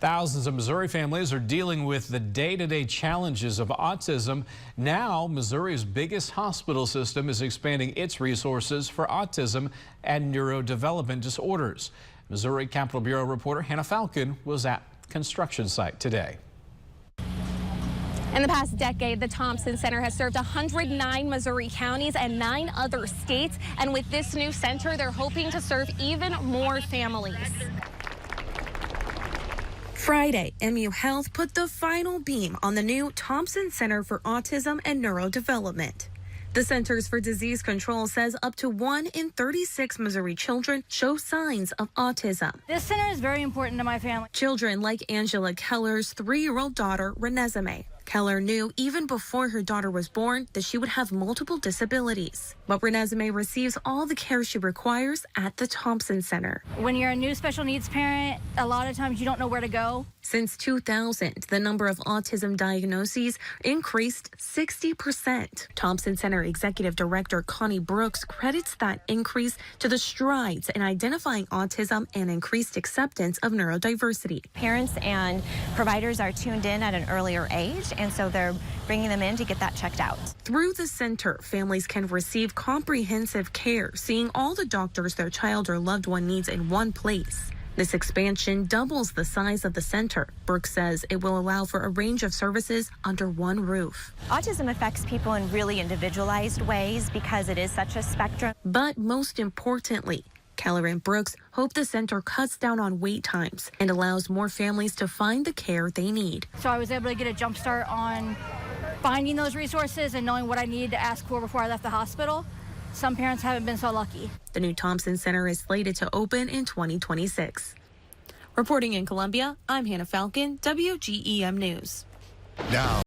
Thousands of Missouri families are dealing with the day-to-day challenges of autism. Now, Missouri's biggest hospital system is expanding its resources for autism and neurodevelopment disorders. Missouri Capitol Bureau reporter Hannah Falcon was at the construction site today. In the past decade, the Thompson Center has served 109 Missouri counties and 9 other states. And with this new center, they're hoping to serve even more families. Friday, MU Health put the final beam on the new Thompson Center for Autism and Neurodevelopment. The Centers for Disease Control says up to 1 in 36 Missouri children show signs of autism. This center is very important to my family. Children like Angela Keller's 3-year-old daughter, Renesmee. Keller knew even before her daughter was born that she would have multiple disabilities. But Renesmee receives all the care she requires at the Thompson Center. When you're a new special needs parent, a lot of times you don't know where to go. Since 2000, the number of autism diagnoses increased 60%. Thompson Center Executive Director Connie Brooks credits that increase to the strides in identifying autism and increased acceptance of neurodiversity. Parents and providers are tuned in at an earlier age, and so they're bringing them in to get that checked out. Through the center, families can receive comprehensive care, seeing all the doctors their child or loved one needs in one place. This expansion doubles the size of the center. Brooks says it will allow for a range of services under one roof. Autism affects people in really individualized ways because it is such a spectrum. But most importantly, Keller and Brooks hope the center cuts down on wait times and allows more families to find the care they need. So I was able to get a jump start on finding those resources and knowing what I needed to ask for before I left the hospital. Some parents haven't been so lucky. The new Thompson Center is slated to open in 2026. Reporting in Columbia, I'm Hannah Falcon, WGEM News. Now.